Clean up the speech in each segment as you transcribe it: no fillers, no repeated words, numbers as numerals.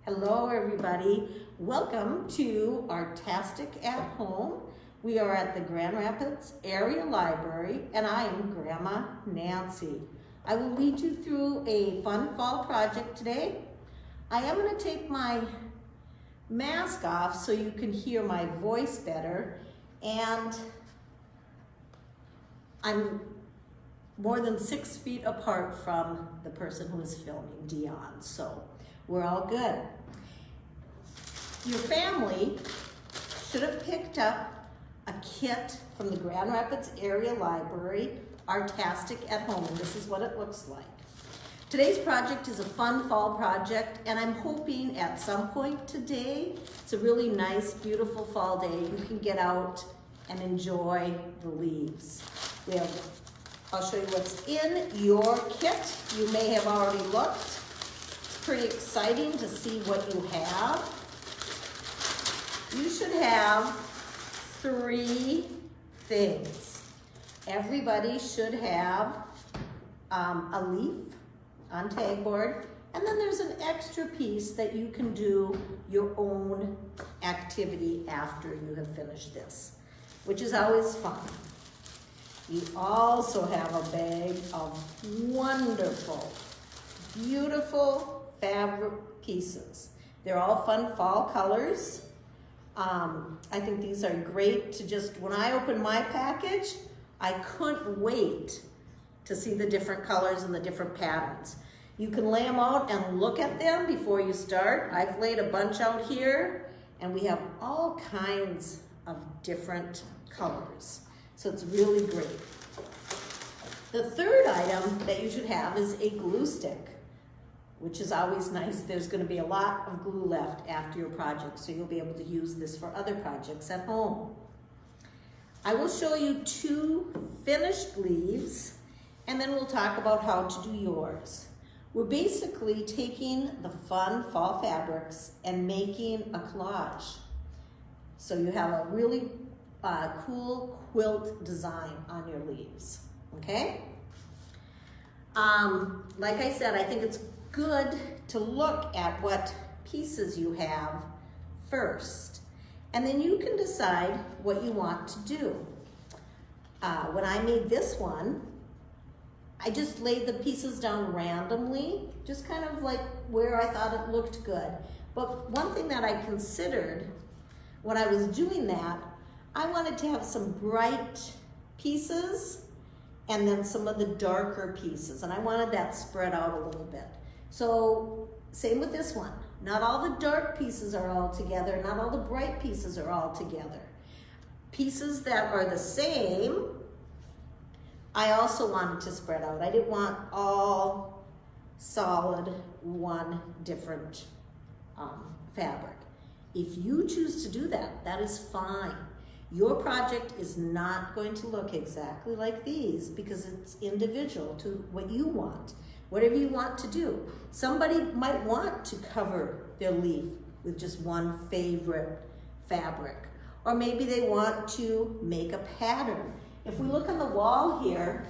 Hello everybody, welcome to Artastic at Home. We are at the Grand Rapids Area Library and I am Grandma Nancy. I will lead you through a fun fall project today. I am going to take my mask off so you can hear my voice better, and I'm more than 6 feet apart from the person who is filming, Dion, so we're all good. Your family should have picked up a kit from the Grand Rapids Area Library, Artastic at Home, and this is what it looks like. Today's project is a fun fall project, and I'm hoping at some point today, it's a really nice, beautiful fall day, you can get out and enjoy the leaves. I'll show you what's in your kit. You may have already looked. It's pretty exciting to see what you have. You should have 3 things. Everybody should have a leaf on tag board, and then there's an extra piece that you can do your own activity after you have finished this, which is always fun. You also have a bag of wonderful, beautiful fabric pieces. They're all fun fall colors. I think these are great to just, when I opened my package, I couldn't wait to see the different colors and the different patterns. You can lay them out and look at them before you start. I've laid a bunch out here, and we have all kinds of different colors. So it's really great. The third item that you should have is a glue stick, which is always nice. There's going to be a lot of glue left after your project, so you'll be able to use this for other projects at home. I will show you 2 finished leaves, and then we'll talk about how to do yours. We're basically taking the fun fall fabrics and making a collage. So you have a really cool quilt design on your leaves, okay? Like I said, I think it's good to look at what pieces you have first, and then you can decide what you want to do. When I made this one, I just laid the pieces down randomly, just kind of like where I thought it looked good. But one thing that I considered when I was doing that, I wanted to have some bright pieces and then some of the darker pieces, and I wanted that spread out a little bit. So same with this one. Not all the dark pieces are all together, not all the bright pieces are all together. Pieces that are the same, I also wanted to spread out. I didn't want all solid one different fabric. If you choose to do that, that is fine. Your project is not going to look exactly like these because it's individual to what you want, whatever you want to do. Somebody might want to cover their leaf with just one favorite fabric, or maybe they want to make a pattern. If we look on the wall here,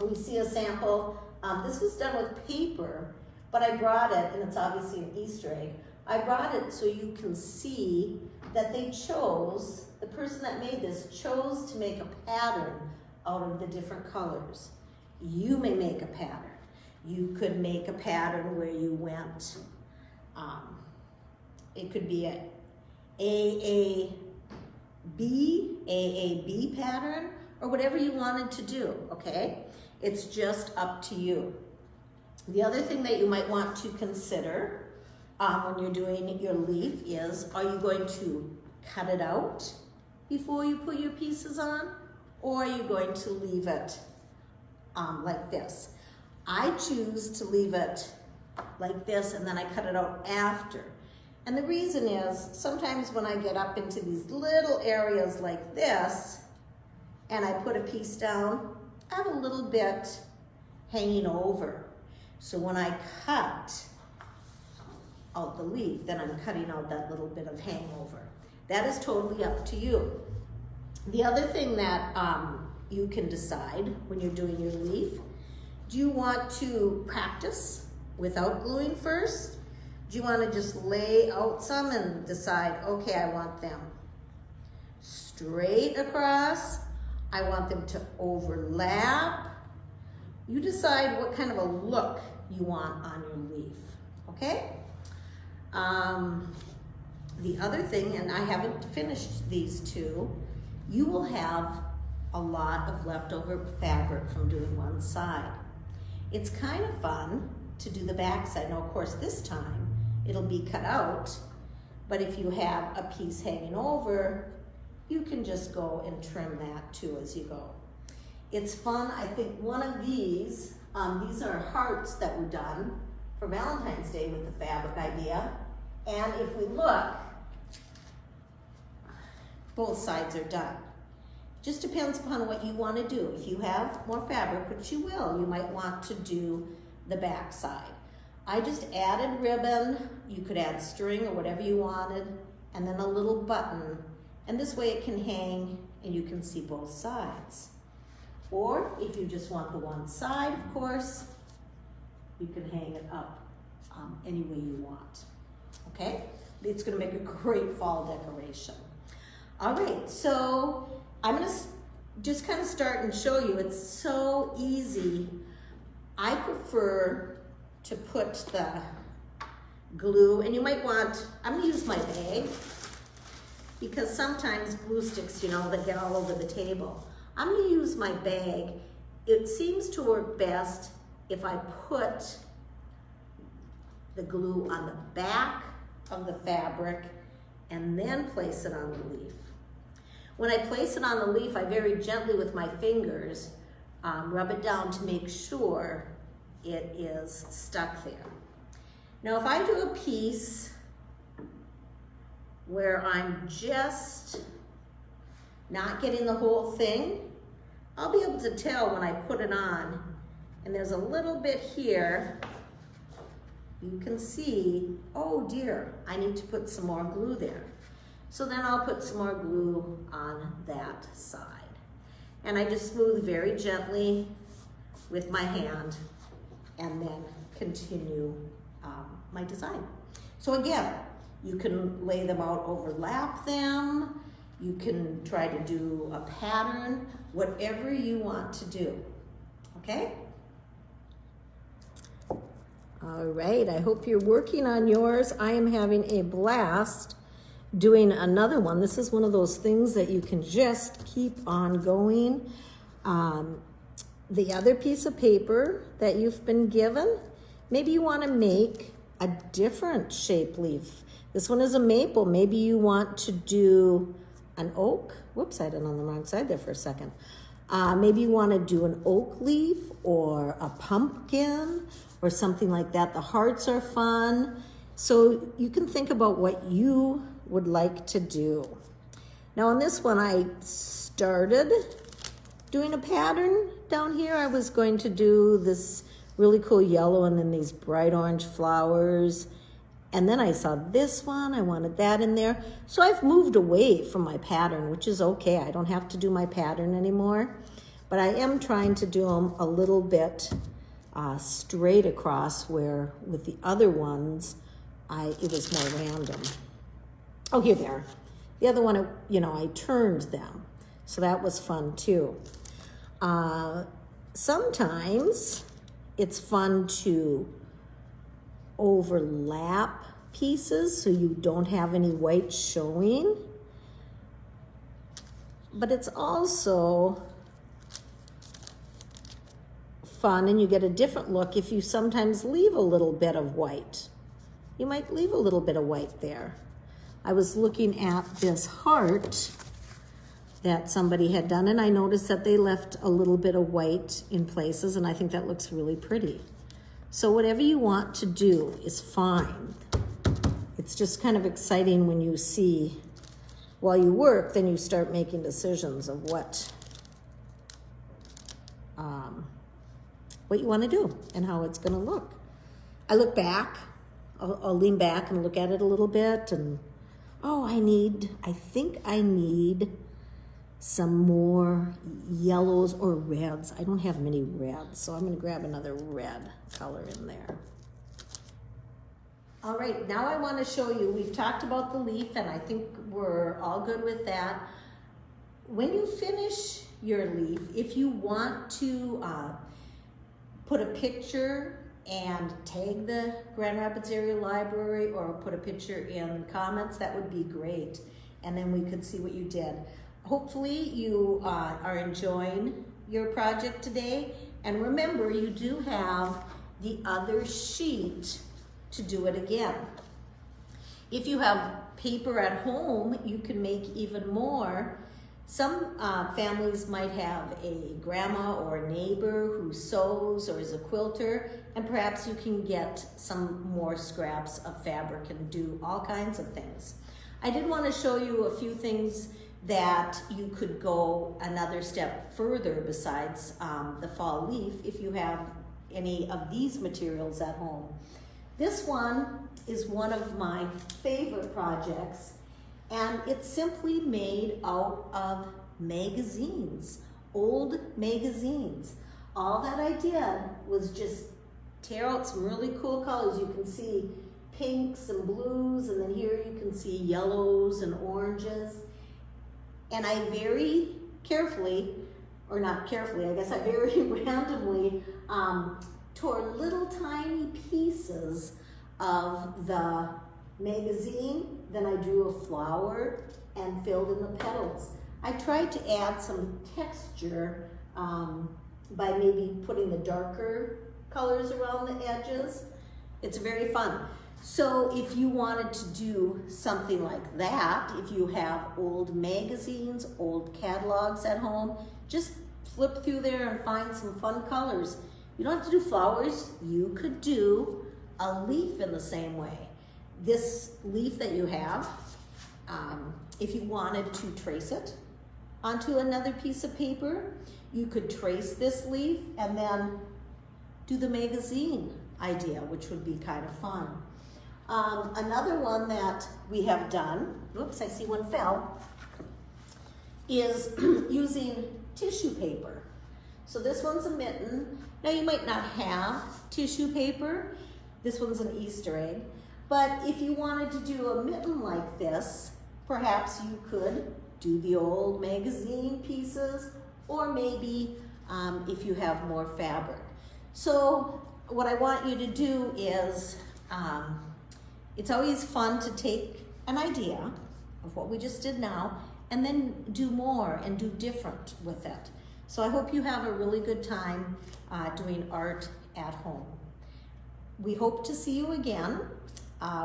we see a sample. This was done with paper, but I brought it, and it's obviously an Easter egg. I brought it so you can see that they chose, the person that made this chose to make a pattern out of the different colors. You may make a pattern. You could make a pattern where you went, it could be a AAB pattern, or whatever you wanted to do, okay? It's just up to you. The other thing that you might want to consider when you're doing your leaf is, are you going to cut it out before you put your pieces on, or are you going to leave it like this? I choose to leave it like this, and then I cut it out after. And the reason is, sometimes when I get up into these little areas like this, and I put a piece down, I have a little bit hanging over. So when I cut out the leaf, then I'm cutting out that little bit of hangover. That is totally up to you. The other thing that you can decide when you're doing your leaf, do you want to practice without gluing first? Do you want to just lay out some and decide, okay, I want them straight across. I want them to overlap. You decide what kind of a look you want on your leaf, okay? The other thing, and I haven't finished these two, you will have a lot of leftover fabric from doing one side. It's kind of fun to do the back side. Now, of course, this time it'll be cut out, but if you have a piece hanging over, you can just go and trim that too as you go. It's fun. I think one of these are hearts that were done for Valentine's Day with the fabric idea. And if we look, both sides are done. Just depends upon what you want to do. If you have more fabric, which you will, you might want to do the back side. I just added ribbon. You could add string or whatever you wanted, and then a little button. And this way it can hang and you can see both sides. Or if you just want the one side, of course, you can hang it up any way you want. Okay? It's going to make a great fall decoration. All right, so I'm going to just kind of start and show you. It's so easy. I prefer to put the glue, and you might want, I'm going to use my bag because sometimes glue sticks, you know, they get all over the table. I'm going to use my bag. It seems to work best if I put the glue on the back of the fabric and then place it on the leaf. When I place it on the leaf, I very gently with my fingers rub it down to make sure it is stuck there. Now if I do a piece where I'm just not getting the whole thing, I'll be able to tell when I put it on, and there's a little bit here, you can see, oh dear, I need to put some more glue there. So then I'll put some more glue on that side. And I just smooth very gently with my hand and then continue my design. So again, you can lay them out, overlap them. You can try to do a pattern, whatever you want to do, okay? All right, I hope you're working on yours. I am having a blast doing another one. This is one of those things that you can just keep on going. The other piece of paper that you've been given, maybe you want to make a different shape leaf. This one is a maple. Maybe you want to do an oak. Whoops, I did it on the wrong side there for a second. Maybe you want to do an oak leaf or a pumpkin or something like that. The hearts are fun. So you can think about what you would like to do. Now on this one, I started doing a pattern down here. I was going to do this really cool yellow and then these bright orange flowers. And then I saw this one, I wanted that in there. So I've moved away from my pattern, which is okay. I don't have to do my pattern anymore. But I am trying to do them a little bit straight across, where with the other ones, it was more random. Oh, here they are. The other one, you know, I turned them. So that was fun too. Sometimes it's fun to overlap pieces so you don't have any white showing. But it's also fun, and you get a different look if you sometimes leave a little bit of white. You might leave a little bit of white there. I was looking at this heart that somebody had done, and I noticed that they left a little bit of white in places, and I think that looks really pretty. So whatever you want to do is fine. It's just kind of exciting when you see, while you work, then you start making decisions of what you want to do and how it's going to look. I look back, I'll lean back and look at it a little bit, and oh, I think I need some more yellows or reds. I don't have many reds, so I'm going to grab another red color in there. All right, now I want to show you, we've talked about the leaf and I think we're all good with that. When you finish your leaf, if you want to put a picture and tag the Grand Rapids Area Library or put a picture in comments, that would be great. And then we could see what you did. Hopefully you are enjoying your project today. And remember, you do have the other sheet to do it again. If you have paper at home, you can make even more. Some families might have a grandma or a neighbor who sews or is a quilter, and perhaps you can get some more scraps of fabric and do all kinds of things. I did want to show you a few things that you could go another step further besides the fall leaf if you have any of these materials at home. This one is one of my favorite projects, and it's simply made out of magazines, old magazines. All that I did was just tear out some really cool colors. You can see pinks and blues, and then here you can see yellows and oranges. And I very carefully, or not carefully, I guess I very randomly tore little tiny pieces of the magazine. Then I drew a flower and filled in the petals. I tried to add some texture by maybe putting the darker colors around the edges. It's very fun. So if you wanted to do something like that, if you have old magazines, old catalogs at home, just flip through there and find some fun colors. You don't have to do flowers. You could do a leaf in the same way. This leaf that you have, if you wanted to trace it onto another piece of paper, you could trace this leaf and then do the magazine idea, which would be kind of fun. Another one that we have done, oops, I see one fell, is using tissue paper. So this one's a mitten. Now you might not have tissue paper. This one's an Easter egg. But if you wanted to do a mitten like this, perhaps you could do the old magazine pieces, or maybe if you have more fabric. So what I want you to do is, it's always fun to take an idea of what we just did now and then do more and do different with it. So I hope you have a really good time doing art at home. We hope to see you again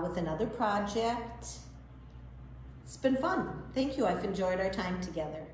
with another project. It's been fun. Thank you. I've enjoyed our time together.